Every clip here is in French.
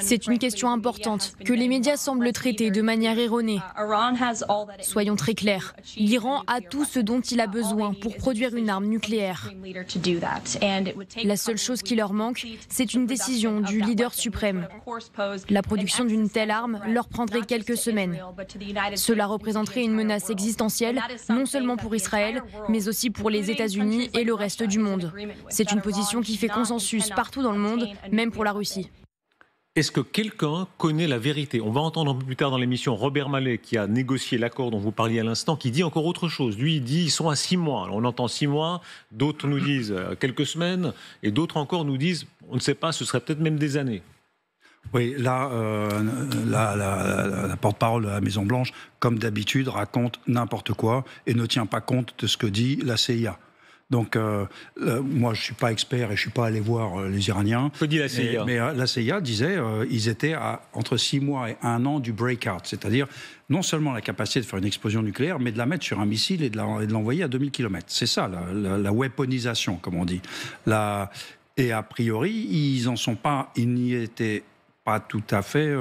C'est une question importante que les médias semblent traiter de manière erronée. Soyons très clairs, l'Iran a tout ce dont il a besoin pour produire une arme nucléaire. La seule chose qui leur manque, c'est une décision du leader suprême. La production d'une telle arme leur prendrait quelques semaines. Cela représenterait une menace existentielle, non seulement pour Israël, mais aussi pour les États-Unis et le reste du monde. C'est une position qui fait consensus partout dans le monde, même pour la Russie. Est-ce que quelqu'un connaît la vérité? On va entendre un peu plus tard dans l'émission Robert Malley, qui a négocié l'accord dont vous parliez à l'instant, qui dit encore autre chose. Lui, il dit ils sont à 6 mois. Alors, on entend 6 mois, d'autres nous disent quelques semaines, et d'autres encore nous disent on ne sait pas, ce serait peut-être même des années. Oui, là, la porte-parole de la Maison-Blanche, comme d'habitude, raconte n'importe quoi et ne tient pas compte de ce que dit la CIA. Donc, moi, je ne suis pas expert et je ne suis pas allé voir les Iraniens. Que dit la CIA? Mais la CIA disait qu'ils étaient à entre 6 mois et 1 an du breakout, c'est-à-dire non seulement la capacité de faire une explosion nucléaire, mais de la mettre sur un missile et de l'envoyer à 2000 km. C'est ça, la weaponisation, comme on dit. Et a priori, ils n'y étaient pas tout à fait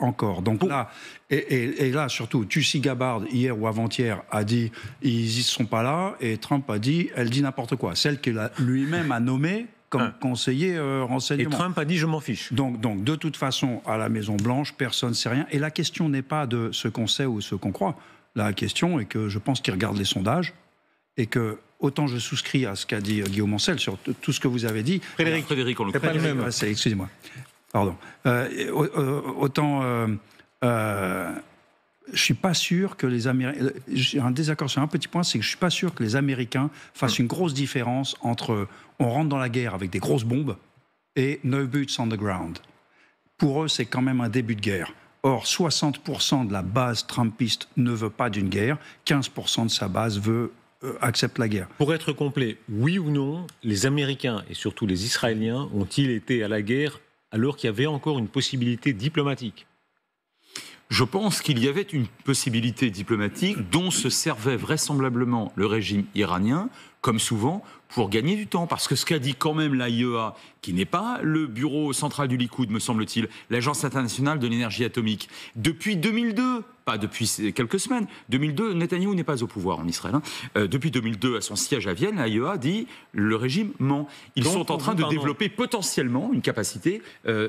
encore. Donc là, et là surtout, Tulsi Gabbard, hier ou avant-hier, a dit ils ne sont pas là, et Trump a dit elle dit n'importe quoi. Celle qu'il lui-même a nommée comme conseiller renseignement. Et Trump a dit je m'en fiche. Donc de toute façon, à la Maison-Blanche, personne ne sait rien. Et la question n'est pas de ce qu'on sait ou ce qu'on croit. La question est que je pense qu'ils regardent les sondages et que autant je souscris à ce qu'a dit Guillaume Ancel sur tout ce que vous avez dit. Frédéric, on le pas le même. Excusez-moi. Pardon. Autant, je suis pas sûr que les Américains. J'ai un désaccord sur un petit point, c'est que je suis pas sûr que les Américains fassent une grosse différence entre on rentre dans la guerre avec des grosses bombes et no boots on the ground. Pour eux, c'est quand même un début de guerre. Or, 60% de la base trumpiste ne veut pas d'une guerre, 15% de sa base accepte la guerre. Pour être complet, oui ou non, les Américains et surtout les Israéliens ont-ils été à la guerre alors qu'il y avait encore une possibilité diplomatique? Je pense qu'il y avait une possibilité diplomatique dont se servait vraisemblablement le régime iranien, comme souvent, pour gagner du temps. Parce que ce qu'a dit quand même l'AIEA, qui n'est pas le bureau central du Likoud, me semble-t-il, l'Agence internationale de l'énergie atomique, depuis 2002, pas depuis quelques semaines, 2002, Netanyahou n'est pas au pouvoir en Israël. Depuis 2002, à son siège à Vienne, l'AIEA dit le régime ment. Ils sont en train de développer potentiellement une capacité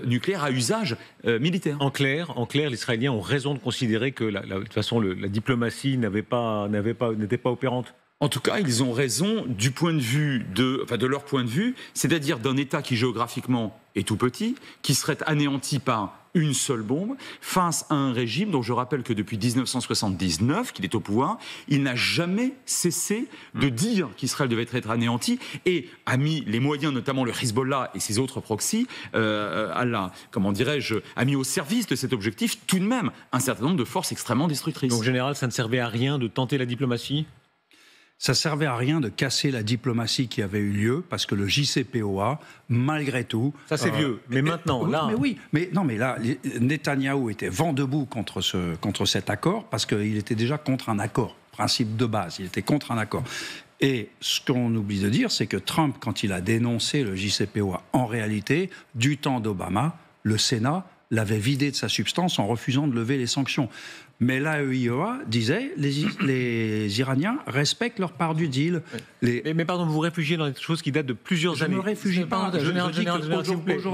nucléaire à usage militaire. En clair, les Israéliens ont raison de considérer que de toute façon, la diplomatie n'était pas opérante. En tout cas, ils ont raison du point de vue de leur point de vue, c'est-à-dire d'un État qui géographiquement est tout petit, qui serait anéanti par une seule bombe, face à un régime dont je rappelle que depuis 1979, qu'il est au pouvoir, il n'a jamais cessé de dire qu'Israël devait être anéanti et a mis les moyens, notamment le Hezbollah et ses autres proxys, a mis au service de cet objectif tout de même un certain nombre de forces extrêmement destructrices. Donc, en général, ça ne servait à rien de tenter la diplomatie ? Ça servait à rien de casser la diplomatie qui avait eu lieu, parce que le JCPOA, malgré tout... Ça c'est vieux, mais maintenant, là... Mais là, Netanyahou était vent debout contre cet accord, parce qu'il était déjà contre un accord, principe de base, il était contre un accord. Et ce qu'on oublie de dire, c'est que Trump, quand il a dénoncé le JCPOA, en réalité, du temps d'Obama, le Sénat l'avait vidé de sa substance en refusant de lever les sanctions. Mais l'AEIOA disait les Iraniens respectent leur part du deal. Mais pardon, vous vous réfugiez dans des choses qui datent de plusieurs années. Je ne me réfugie pas.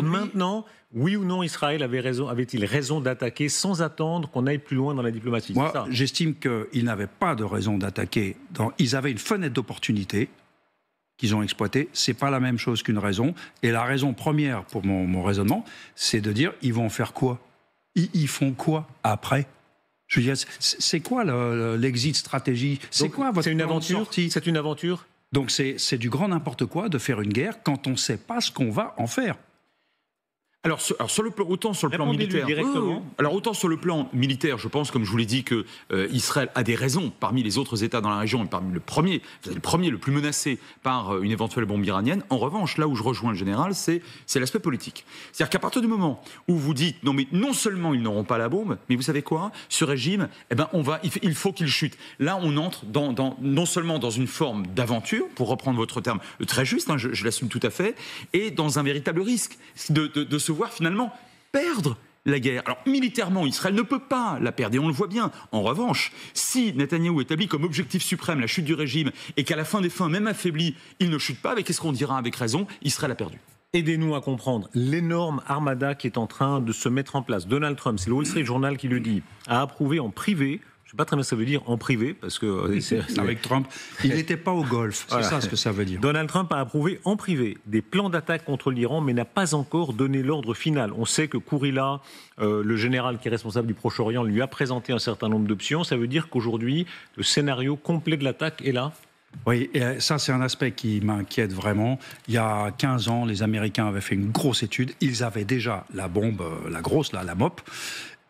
Maintenant, oui ou non, Israël avait-il raison d'attaquer sans attendre qu'on aille plus loin dans la diplomatie? Moi, j'estime qu'ils n'avaient pas de raison d'attaquer. Ils avaient une fenêtre d'opportunité qu'ils ont exploitée. C'est pas la même chose qu'une raison. Et la raison première pour mon raisonnement, c'est de dire ils vont faire quoi? Ils font quoi après? Je veux dire, c'est quoi l'exit stratégie? C'est quoi votre plan de sortie? C'est une aventure. Donc c'est du grand n'importe quoi de faire une guerre quand on ne sait pas ce qu'on va en faire. Alors sur le plan, autant sur le plan militaire, autant sur le plan militaire, je pense, comme je vous l'ai dit, que Israël a des raisons parmi les autres États dans la région et parmi le premier le plus menacé par une éventuelle bombe iranienne. En revanche, là où je rejoins le général, c'est l'aspect politique. C'est-à-dire qu'à partir du moment où vous dites non seulement ils n'auront pas la bombe, mais vous savez quoi, ce régime, il faut qu'il chute. Là, on entre non seulement dans une forme d'aventure, pour reprendre votre terme très juste, je l'assume tout à fait, et dans un véritable risque de se voir finalement perdre la guerre. Alors militairement, Israël ne peut pas la perdre et on le voit bien. En revanche, si Netanyahou établit comme objectif suprême la chute du régime et qu'à la fin des fins, même affaibli, il ne chute pas, qu'est-ce qu'on dira avec raison? Israël a perdu. Aidez-nous à comprendre l'énorme armada qui est en train de se mettre en place. Donald Trump, c'est le Wall Street Journal qui le dit, a approuvé en privé. Je ne sais pas très bien ce que ça veut dire en privé, parce que... Avec Trump, il n'était pas au Golfe, c'est ça ce que ça veut dire. Donald Trump a approuvé en privé des plans d'attaque contre l'Iran, mais n'a pas encore donné l'ordre final. On sait que Kourila, le général qui est responsable du Proche-Orient, lui a présenté un certain nombre d'options. Ça veut dire qu'aujourd'hui, le scénario complet de l'attaque est là. Oui, et ça c'est un aspect qui m'inquiète vraiment. Il y a 15 ans, les Américains avaient fait une grosse étude. Ils avaient déjà la bombe, la grosse, la MOP,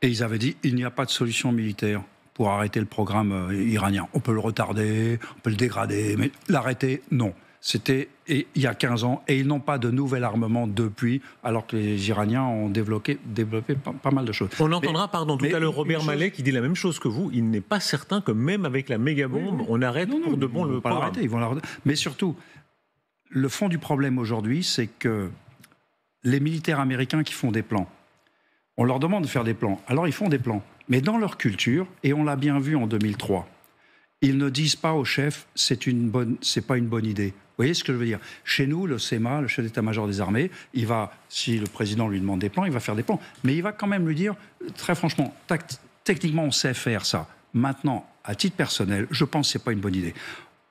et ils avaient dit il n'y a pas de solution militaire pour arrêter le programme iranien. On peut le retarder, on peut le dégrader, mais l'arrêter, non. C'était il y a 15 ans, et ils n'ont pas de nouvel armement depuis, alors que les Iraniens ont développé pas mal de choses. On entendra, tout à l'heure, Robert Mallet qui dit la même chose que vous. Il n'est pas certain que même avec la méga-bombe, on arrête pour de bon le programme. Ils vont l'arrêter. Mais surtout, le fond du problème aujourd'hui, c'est que les militaires américains qui font des plans, on leur demande de faire des plans, alors ils font des plans. Mais dans leur culture, et on l'a bien vu en 2003, ils ne disent pas au chef c'est pas une bonne idée. Vous voyez ce que je veux dire? Chez nous, le CEMA, le chef d'état-major des armées, il va, si le président lui demande des plans, il va faire des plans. Mais il va quand même lui dire, très franchement, techniquement, on sait faire ça. Maintenant, à titre personnel, je pense que c'est pas une bonne idée.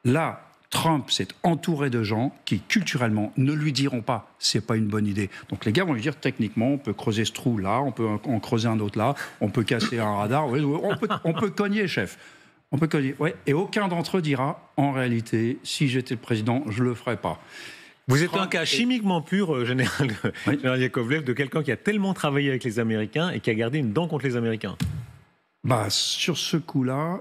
Là, Trump s'est entouré de gens qui, culturellement, ne lui diront pas « c'est pas une bonne idée ». Donc les gars vont lui dire techniquement, on peut creuser ce trou là, on peut en creuser un autre là, on peut casser un radar, on peut cogner, chef. On peut cogner, ouais. Et aucun d'entre eux dira « en réalité, si j'étais le président, je le ferais pas ». Vous êtes un cas chimiquement pur, général Yakovlev, de quelqu'un qui a tellement travaillé avec les Américains et qui a gardé une dent contre les Américains. Sur ce coup-là,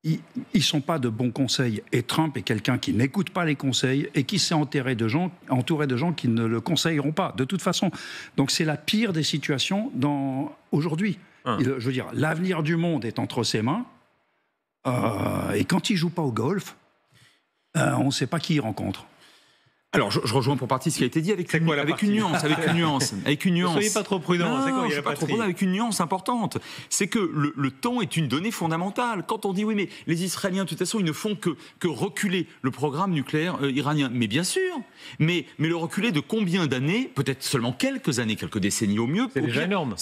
ils ne sont pas de bons conseils. Et Trump est quelqu'un qui n'écoute pas les conseils et qui s'est entouré de gens qui ne le conseilleront pas, de toute façon. Donc c'est la pire des situations aujourd'hui. Je veux dire, l'avenir du monde est entre ses mains. Et quand il ne joue pas au golf, on ne sait pas qui il rencontre. Alors, je rejoins pour partie ce qui a été dit avec une nuance. Ne soyez pas trop prudent. Je suis pas trop prudent, avec une nuance importante. C'est que le temps est une donnée fondamentale. Quand on dit oui, mais les Israéliens, de toute façon, ils ne font que reculer le programme nucléaire iranien. Mais bien sûr. Mais le reculer de combien d'années? Peut-être seulement quelques années, quelques décennies au mieux. C'est déjà énorme.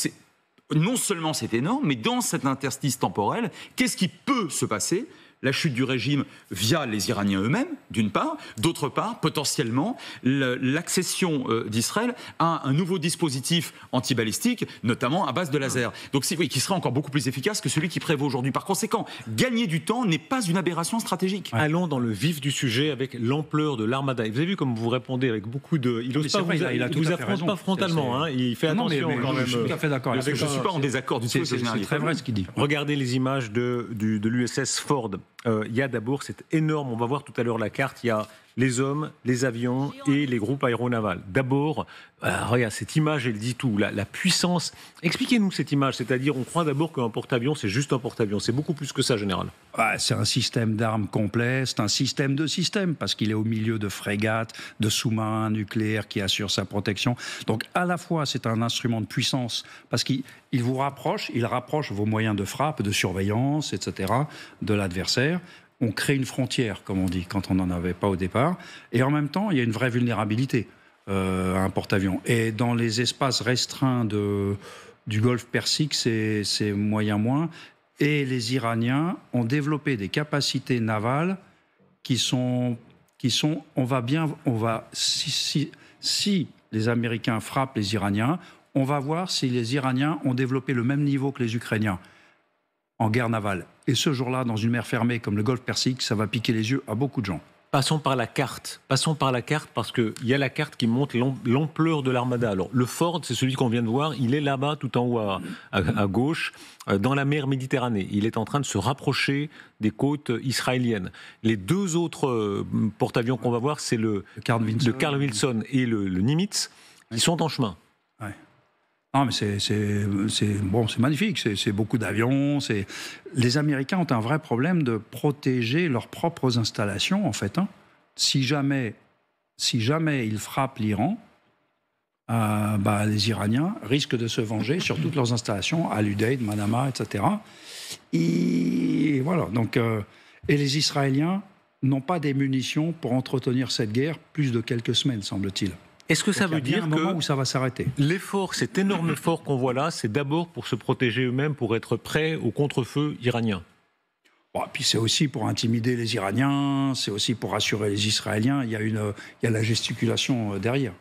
Non seulement c'est énorme, mais dans cet interstice temporel, qu'est-ce qui peut se passer? La chute du régime via les Iraniens eux-mêmes, d'une part. D'autre part, potentiellement, l'accession d'Israël à un nouveau dispositif antibalistique, notamment à base de laser. Donc, qui serait encore beaucoup plus efficace que celui qui prévaut aujourd'hui. Par conséquent, gagner du temps n'est pas une aberration stratégique. Allons dans le vif du sujet avec l'ampleur de l'armada. Vous avez vu comme vous répondez avec beaucoup de... Il n'ose pas vous affronte pas frontalement. Hein. Il fait attention quand même. Je suis tout à fait d'accord. Je ne suis pas en désaccord du tout. C'est très vrai ce qu'il dit. Regardez les images de l'USS Ford. Il y a d'abord, c'est énorme, on va voir tout à l'heure la carte, il y a les hommes, les avions et les groupes aéronavals. D'abord, regarde, cette image, elle dit tout, la puissance. Expliquez-nous cette image, c'est-à-dire on croit d'abord qu'un porte-avions, c'est juste un porte-avions. C'est beaucoup plus que ça, général. C'est un système d'armes complet, c'est un système de systèmes, parce qu'il est au milieu de frégates, de sous-marins nucléaires qui assurent sa protection. Donc à la fois, c'est un instrument de puissance, parce qu'il vous rapproche, il rapproche vos moyens de frappe, de surveillance, etc., de l'adversaire. On crée une frontière, comme on dit, quand on n'en avait pas au départ. Et en même temps, il y a une vraie vulnérabilité à un porte-avions. Et dans les espaces restreints du Golfe Persique, c'est moyen moins. Et les Iraniens ont développé des capacités navales qui sont si les Américains frappent les Iraniens, on va voir si les Iraniens ont développé le même niveau que les Ukrainiens en guerre navale. Et ce jour-là, dans une mer fermée comme le Golfe Persique, ça va piquer les yeux à beaucoup de gens. Passons par la carte parce qu'il y a la carte qui montre l'ampleur de l'armada. Alors, le Ford, c'est celui qu'on vient de voir, il est là-bas, tout en haut à gauche, dans la mer Méditerranée. Il est en train de se rapprocher des côtes israéliennes. Les deux autres porte-avions qu'on va voir, c'est le Carl Wilson et le Nimitz, qui sont en chemin. Ouais. Non, mais c'est magnifique, c'est beaucoup d'avions. Les Américains ont un vrai problème de protéger leurs propres installations, en fait. Si jamais ils frappent l'Iran, les Iraniens risquent de se venger sur toutes leurs installations, à Al-Udeid, Manama, etc. Et voilà. Donc, et les Israéliens n'ont pas des munitions pour entretenir cette guerre plus de quelques semaines, semble-t-il. Est-ce que ça veut dire un moment où ça va s'arrêter? L'effort, cet énorme effort qu'on voit là, c'est d'abord pour se protéger eux-mêmes, pour être prêts au contre-feu iranien? Puis c'est aussi pour intimider les Iraniens, c'est aussi pour rassurer les Israéliens. Il y a la gesticulation derrière.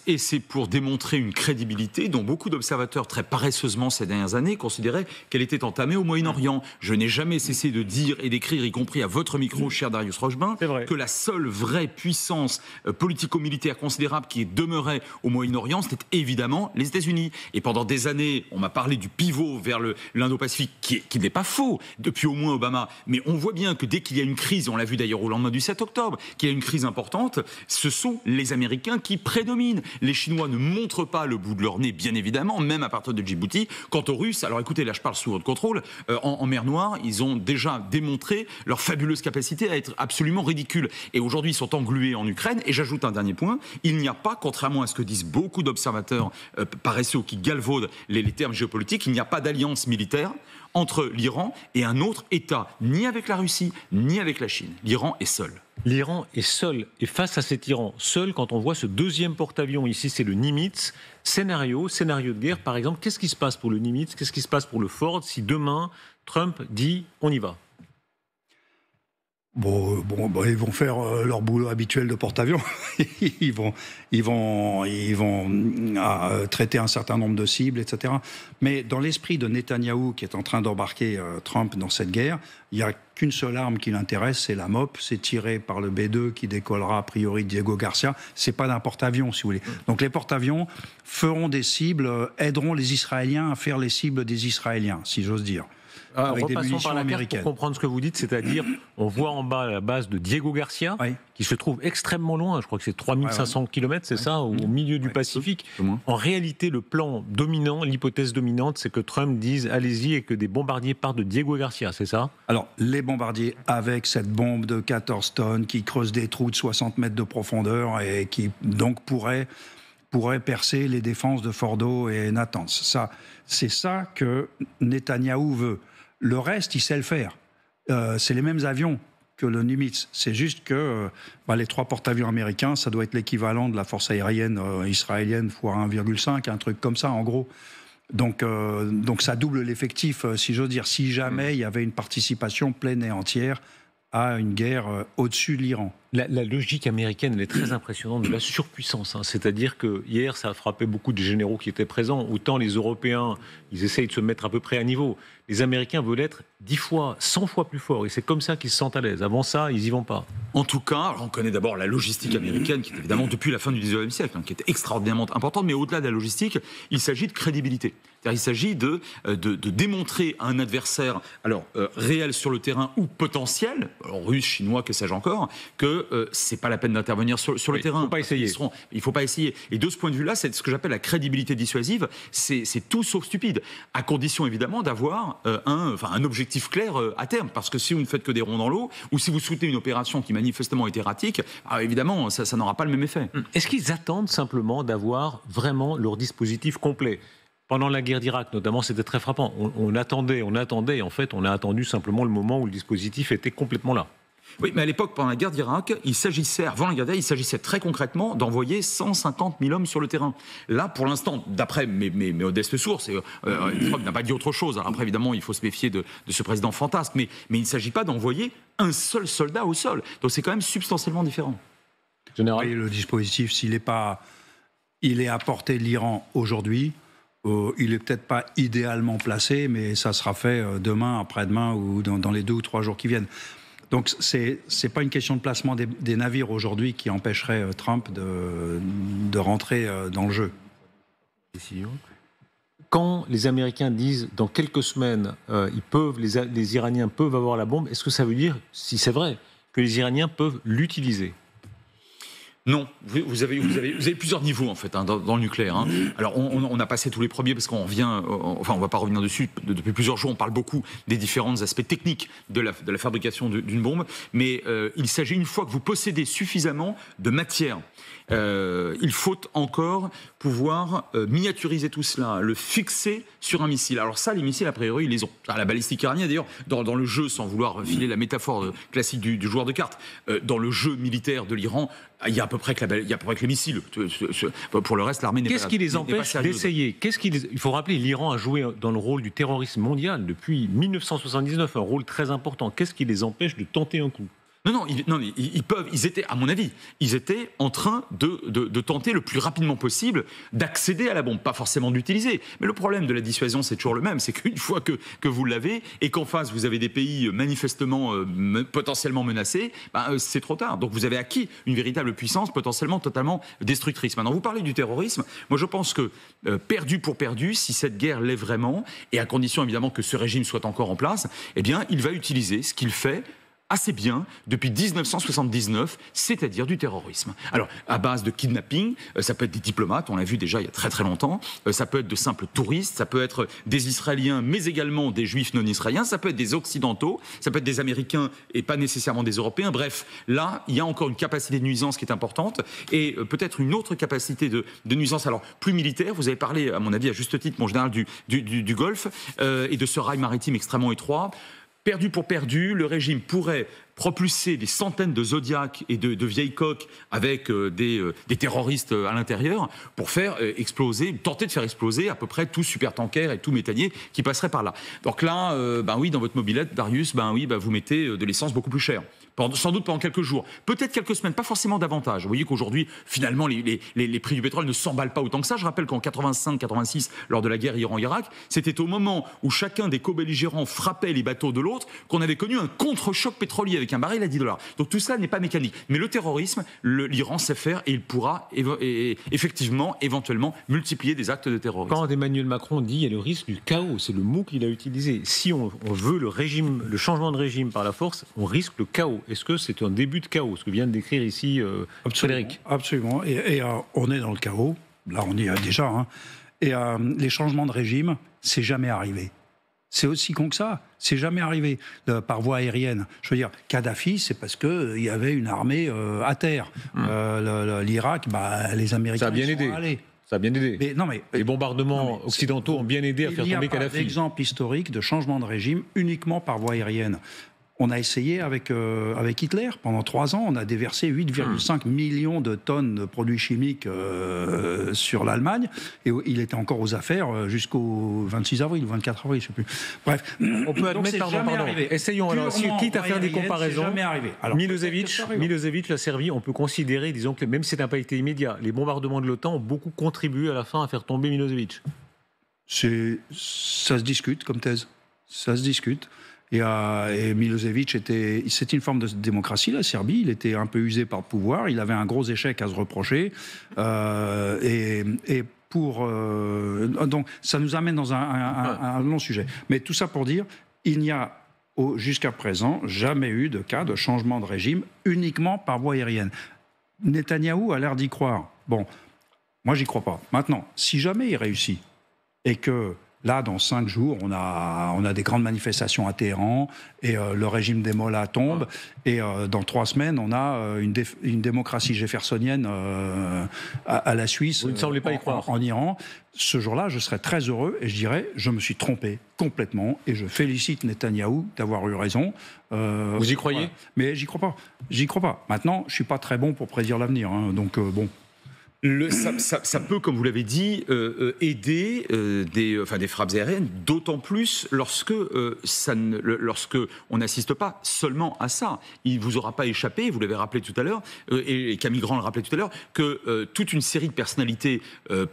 Et c'est pour démontrer une crédibilité dont beaucoup d'observateurs, très paresseusement ces dernières années, considéraient qu'elle était entamée au Moyen-Orient. Je n'ai jamais cessé de dire et d'écrire, y compris à votre micro, cher Darius Rochebin, que la seule vraie puissance politico-militaire considérable qui demeurait au Moyen-Orient, c'était évidemment les États-Unis. Et pendant des années, on m'a parlé du pivot vers l'Indo-Pacifique, qui n'est pas faux, depuis au moins Obama. Mais on voit bien que dès qu'il y a une crise, et on l'a vu d'ailleurs au lendemain du 7 octobre, qu'il y a une crise importante, ce sont les Américains qui prédominent. Les Chinois ne montrent pas le bout de leur nez, bien évidemment, même à partir de Djibouti. Quant aux Russes, alors écoutez, là je parle sous votre contrôle, en mer Noire, ils ont déjà démontré leur fabuleuse capacité à être absolument ridicules. Et aujourd'hui, ils sont englués en Ukraine. Et j'ajoute un dernier point, il n'y a pas, contrairement à ce que disent beaucoup d'observateurs paresseux qui galvaudent les termes géopolitiques, il n'y a pas d'alliance militaire entre l'Iran et un autre État, ni avec la Russie, ni avec la Chine. L'Iran est seul. L'Iran est seul. Et face à cet Iran seul, quand on voit ce deuxième porte-avions, ici c'est le Nimitz, scénario de guerre, par exemple, qu'est-ce qui se passe pour le Nimitz, qu'est-ce qui se passe pour le Ford si demain Trump dit on y va? Ils vont faire leur boulot habituel de porte-avions. ils vont traiter un certain nombre de cibles, etc. Mais dans l'esprit de Netanyahou, qui est en train d'embarquer Trump dans cette guerre, il n'y a qu'une seule arme qui l'intéresse, c'est la MOP. C'est tiré par le B-2 qui décollera a priori de Diego Garcia. C'est pas d'un porte-avions, si vous voulez. Donc les porte-avions feront des cibles, aideront les Israéliens à faire les cibles des Israéliens, si j'ose dire. Repassons par la carte pour comprendre ce que vous dites, c'est-à-dire on voit en bas la base de Diego Garcia, qui se trouve extrêmement loin, je crois que c'est 3500 km, c'est ça, au milieu du Pacifique. En réalité, le plan dominant, l'hypothèse dominante, c'est que Trump dise allez-y et que des bombardiers partent de Diego Garcia, c'est ça? Alors, les bombardiers avec cette bombe de 14 tonnes qui creuse des trous de 60 mètres de profondeur et qui donc pourrait percer les défenses de Fordo et Natanz. C'est ça que Netanyahou veut. Le reste, il sait le faire. C'est les mêmes avions que le Nimitz. C'est juste que les 3 porte-avions américains, ça doit être l'équivalent de la force aérienne israélienne fois 1,5, un truc comme ça, en gros. Donc ça double l'effectif, si j'ose dire, si jamais il y avait une participation pleine et entière à une guerre au-dessus de l'Iran. La logique américaine, elle est très impressionnante de la surpuissance. C'est-à-dire que hier, ça a frappé beaucoup de généraux qui étaient présents. Autant les Européens, ils essayent de se mettre à peu près à niveau. Les Américains veulent être 10 fois, 100 fois plus forts. Et c'est comme ça qu'ils se sentent à l'aise. Avant ça, ils n'y vont pas. En tout cas, on connaît d'abord la logistique américaine, qui est évidemment depuis la fin du 19e siècle, qui est extraordinairement importante. Mais au-delà de la logistique, il s'agit de crédibilité. C'est-à-dire, il s'agit de démontrer à un adversaire, réel sur le terrain ou potentiel, russe, chinois, que sais-je encore, que c'est pas la peine d'intervenir sur le terrain. Il ne faut pas essayer. Il faut pas essayer. Et de ce point de vue-là, c'est ce que j'appelle la crédibilité dissuasive. C'est tout sauf stupide, à condition évidemment d'avoir un objectif clair à terme. Parce que si vous ne faites que des ronds dans l'eau, ou si vous souhaitez une opération qui manifestement est erratique, évidemment, ça n'aura pas le même effet. Est-ce qu'ils attendent simplement d'avoir vraiment leur dispositif complet ? Pendant la guerre d'Irak, notamment, c'était très frappant. On attendait, et en fait, on a attendu simplement le moment où le dispositif était complètement là. Oui, mais à l'époque, pendant la guerre d'Irak, avant la guerre d'Irak, il s'agissait très concrètement d'envoyer 150 000 hommes sur le terrain. Là, pour l'instant, d'après mes modestes sources, Trump n'a pas dit autre chose. Alors après, évidemment, il faut se méfier de ce président fantasque, mais il ne s'agit pas d'envoyer un seul soldat au sol. Donc c'est quand même substantiellement différent. Général. Oui, le dispositif, il est à portée de l'Iran aujourd'hui. Il n'est peut-être pas idéalement placé, mais ça sera fait demain, après-demain ou dans les 2 ou 3 jours qui viennent. Donc c'est pas une question de placement des navires aujourd'hui qui empêcherait Trump de rentrer dans le jeu. Quand les Américains disent dans quelques semaines, les Iraniens peuvent avoir la bombe, est-ce que ça veut dire, si c'est vrai, que les Iraniens peuvent l'utiliser ? Non, vous avez plusieurs niveaux en fait dans le nucléaire. Alors on a passé tous les premiers parce qu'on revient, enfin on va pas revenir dessus. Depuis plusieurs jours, on parle beaucoup des différents aspects techniques de la fabrication d'une bombe, mais il s'agit, une fois que vous possédez suffisamment de matière, il faut encore pouvoir miniaturiser tout cela, le fixer sur un missile. Alors ça, les missiles a priori ils les ont. La balistique iranienne d'ailleurs, dans le jeu, sans vouloir filer la métaphore classique du joueur de cartes, dans le jeu militaire de l'Iran, il y a à peu près que les missiles. Pour le reste, l'armée n'est pas. Qu'est-ce qui les empêche d'essayer ? Il faut rappeler, l'Iran a joué dans le rôle du terrorisme mondial depuis 1979, un rôle très important. Qu'est-ce qui les empêche de tenter un coup ? Non, ils peuvent. Ils étaient, à mon avis, en train de tenter le plus rapidement possible d'accéder à la bombe, pas forcément d'utiliser. Mais le problème de la dissuasion, c'est toujours le même, c'est qu'une fois que vous l'avez et qu'en face vous avez des pays manifestement potentiellement menacés, c'est trop tard. Donc vous avez acquis une véritable puissance potentiellement totalement destructrice. Maintenant, vous parlez du terrorisme. Moi, je pense que perdu pour perdu, si cette guerre l'est vraiment, et à condition évidemment que ce régime soit encore en place, eh bien, il va utiliser ce qu'il fait assez bien depuis 1979, c'est-à-dire du terrorisme. Alors, à base de kidnapping, ça peut être des diplomates, on l'a vu déjà il y a très très longtemps, ça peut être de simples touristes, ça peut être des Israéliens, mais également des Juifs non israéliens, ça peut être des Occidentaux, ça peut être des Américains et pas nécessairement des Européens. Bref, là, il y a encore une capacité de nuisance qui est importante et peut-être une autre capacité de nuisance, alors plus militaire. Vous avez parlé, à mon avis, à juste titre, mon général, du Golfe et de ce rail maritime extrêmement étroit. Perdu pour perdu, le régime pourrait propulser des centaines de Zodiac et de vieilles coques avec des terroristes à l'intérieur pour tenter de faire exploser à peu près tout supertanker et tout méthanier qui passerait par là. Donc là, oui, dans votre mobilette, Darius, vous mettez de l'essence beaucoup plus chère. Sans doute pendant quelques jours, peut-être quelques semaines, pas forcément davantage. Vous voyez qu'aujourd'hui, finalement, les prix du pétrole ne s'emballent pas autant que ça. Je rappelle qu'en 85-86, lors de la guerre Iran-Irak, c'était au moment où chacun des co-belligérants frappait les bateaux de l'autre qu'on avait connu un contre-choc pétrolier avec un baril à $10. Donc tout ça n'est pas mécanique. Mais le terrorisme, l'Iran sait faire et il pourra effectivement, éventuellement, multiplier des actes de terrorisme. Quand Emmanuel Macron dit qu'il y a le risque du chaos, c'est le mot qu'il a utilisé. Si on veut le changement de régime par la force, on risque le chaos. Est-ce que c'est un début de chaos, ce que vient de décrire ici Frédéric ? Absolument. Et on est dans le chaos. Là, on y est déjà. Et les changements de régime, c'est jamais arrivé. C'est aussi con que ça. C'est jamais arrivé par voie aérienne. Je veux dire, Kadhafi, c'est parce qu'il y avait une armée à terre. L'Irak, les Américains ça a bien aidé. Allés. Ça a bien aidé. Les bombardements occidentaux ont bien aidé à faire tomber Kadhafi. Il y a pas d'exemple historique de changement de régime uniquement par voie aérienne. On a essayé avec Hitler. Pendant 3 ans, on a déversé 8,5 millions de tonnes de produits chimiques sur l'Allemagne. Et il était encore aux affaires jusqu'au 26 avril ou 24 avril, je ne sais plus. Bref. On peut admettre, pardon. Essayons alors, quitte à faire des comparaisons. C'est jamais arrivé. Milosevic l'a servi. On peut considérer, disons que même si ça n'a pas été immédiat, les bombardements de l'OTAN ont beaucoup contribué à la fin à faire tomber Milosevic. Ça se discute comme thèse. Ça se discute. Et Milosevic c'était une forme de démocratie, la Serbie. Il était un peu usé par le pouvoir. Il avait un gros échec à se reprocher. Donc, ça nous amène dans un long sujet. Mais tout ça pour dire, il n'y a jusqu'à présent jamais eu de cas de changement de régime uniquement par voie aérienne. Netanyahou a l'air d'y croire. Bon, moi, j'y crois pas. Maintenant, si jamais il réussit et que là, dans 5 jours, on a des grandes manifestations à Téhéran et le régime des mollahs tombe. Et dans 3 semaines, on a une démocratie jeffersonienne à la Suisse. Vous ne semblez pas y croire. En Iran. Ce jour-là, je serais très heureux et je dirais, je me suis trompé complètement et je félicite Netanyahou d'avoir eu raison. Vous y croyez ? Voilà. Mais j'y crois pas. J'y crois pas. Maintenant, je suis pas très bon pour prédire l'avenir. Donc bon. Ça peut, comme vous l'avez dit, aider des frappes aériennes, d'autant plus lorsque on n'assiste pas seulement à ça. Il vous aura pas échappé, vous l'avez rappelé tout à l'heure, et Camille Grand le rappelait tout à l'heure, que toute une série de personnalités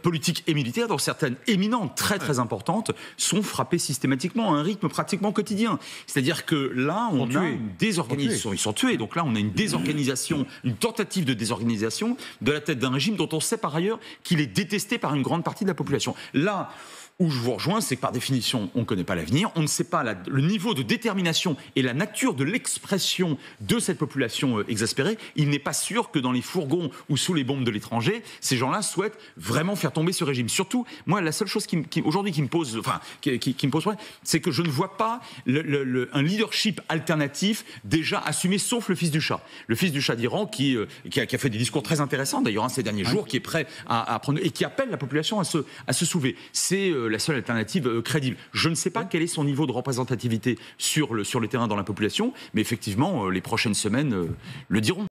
politiques et militaires, dont certaines éminentes, très très importantes, sont frappées systématiquement à un rythme pratiquement quotidien. C'est-à-dire que là, on a une désorganisation. Ils sont tués. Donc là, on a une désorganisation, une tentative de désorganisation de la tête d'un régime dont on sait par ailleurs qu'il est détesté par une grande partie de la population. Là où je vous rejoins, c'est que par définition, on ne connaît pas l'avenir, on ne sait pas le niveau de détermination et la nature de l'expression de cette population exaspérée. Il n'est pas sûr que dans les fourgons ou sous les bombes de l'étranger, ces gens-là souhaitent vraiment faire tomber ce régime. Surtout, moi, la seule chose aujourd'hui qui me pose problème, c'est que je ne vois pas un leadership alternatif déjà assumé, sauf le fils du Shah. Le fils du Shah d'Iran qui a fait des discours très intéressants, d'ailleurs, ces derniers jours, qui est prêt à prendre et qui appelle la population à se soulever. C'est la seule alternative crédible. Je ne sais pas quel est son niveau de représentativité sur le terrain dans la population, mais effectivement, les prochaines semaines le diront.